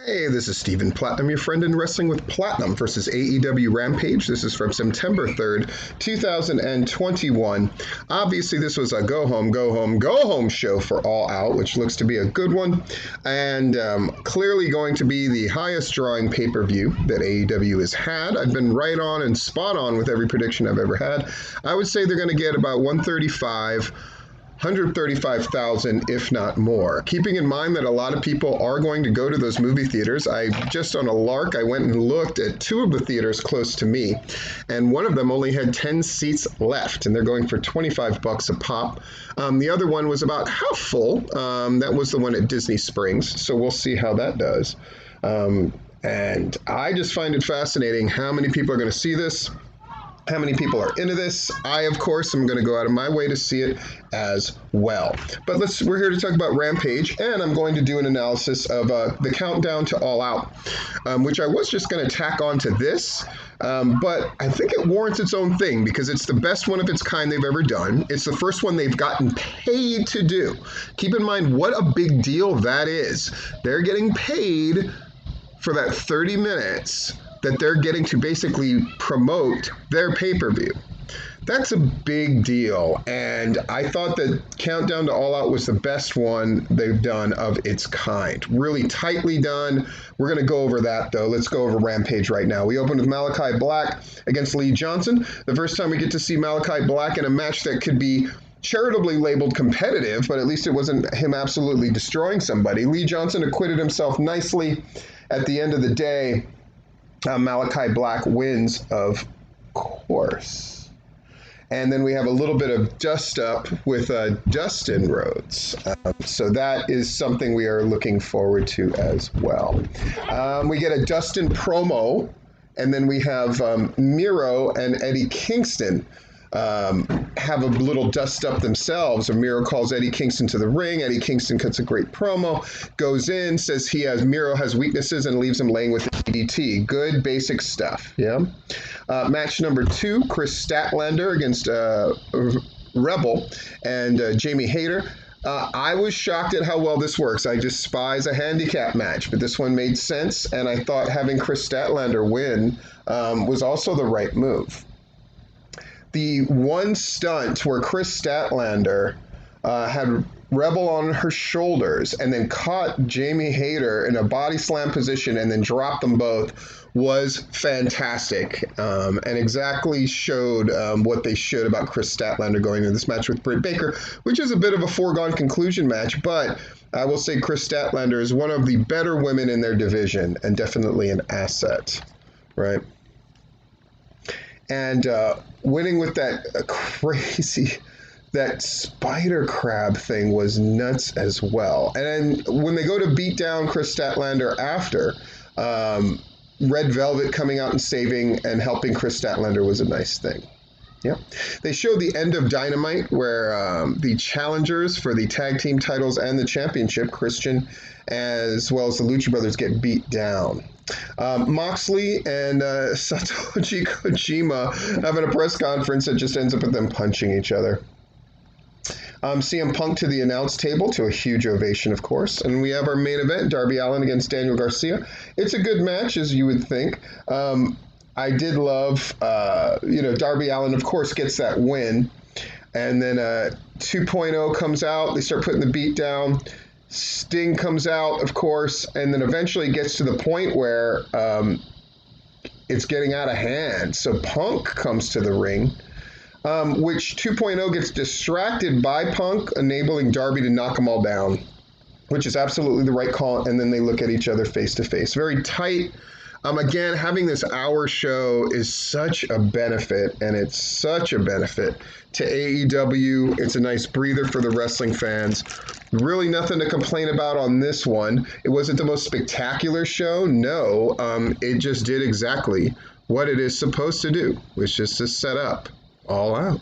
Hey, this is Stephen Platinum, your friend in Wrestling with Platinum versus AEW Rampage. This is from September 3rd, 2021. Obviously, this was a go home show for All Out, which looks to be a good one, and clearly going to be the highest drawing pay-per-view that AEW has had. I've been right on and spot on with every prediction I've ever had. I would say they're going to get about 135,000, if not more. Keeping in mind that a lot of people are going to go to those movie theaters. I just on a lark, I went and looked at two of the theaters close to me, and one of them only had 10 seats left, and they're going for $25 a pop. The other one was about half full. That was the one at Disney Springs, so we'll see how that does. And I just find it fascinating how many people are going to see this. How many people are into this? I, of course, am going to go out of my way to see it as well. But we're here to talk about Rampage, and I'm going to do an analysis of the countdown to All Out, which I was just going to tack on to this, but I think it warrants its own thing because it's the best one of its kind they've ever done. It's the first one they've gotten paid to do. Keep in mind what a big deal that is. They're getting paid for that 30 minutes that they're getting to basically promote their pay-per-view. That's a big deal, and I thought that Countdown to All Out was the best one they've done of its kind. Really tightly done. We're going to go over that, though. Let's go over Rampage right now. We opened with Malachi Black against Lee Johnson. The first time we get to see Malachi Black in a match that could be charitably labeled competitive, but at least it wasn't him absolutely destroying somebody. Lee Johnson acquitted himself nicely. At the end of the day, Malachi Black wins, of course. And then we have a little bit of dust up with Dustin Rhodes. So that is something we are looking forward to as well. We get a Dustin promo, and then we have Miro and Eddie Kingston have a little dust up themselves. Miro calls Eddie Kingston to the ring. Eddie Kingston cuts a great promo, goes in, says Miro has weaknesses, and leaves him laying with the DDT. Good basic stuff, yeah? Match number 2, Chris Statlander against Rebel and Jamie Hayter. I was shocked at how well this works. I despise a handicap match, but this one made sense, and I thought having Chris Statlander win was also the right move. The one stunt where Chris Statlander had Rebel on her shoulders and then caught Jamie Hayter in a body slam position and then dropped them both was fantastic, and exactly showed what they should about Chris Statlander going into this match with Britt Baker, which is a bit of a foregone conclusion match, but I will say Chris Statlander is one of the better women in their division and definitely an asset, right? And winning with that crazy, that spider crab thing was nuts as well. And then when they go to beat down Chris Statlander after, Red Velvet coming out and saving and helping Chris Statlander was a nice thing. Yeah. They showed the end of Dynamite where the challengers for the tag team titles and the championship, Christian as well as the Lucha Brothers, get beat down. Moxley and Satoshi Kojima having a press conference that just ends up with them punching each other. CM Punk to the announce table to a huge ovation, of course. And we have our main event, Darby Allin against Daniel Garcia. It's a good match, as you would think. I did love, Darby Allin, of course, gets that win. And then 2.0 comes out. They start putting the beat down. Sting comes out, of course, and then eventually gets to the point where it's getting out of hand. So Punk comes to the ring, which 2.0 gets distracted by Punk, enabling Darby to knock them all down, which is absolutely the right call. And then they look at each other face to face. Very tight. Again, having this hour show is such a benefit, and it's such a benefit to AEW. It's a nice breather for the wrestling fans. Really nothing to complain about on this one. It wasn't the most spectacular show. No, it just did exactly what it is supposed to do, which is to set up All Out.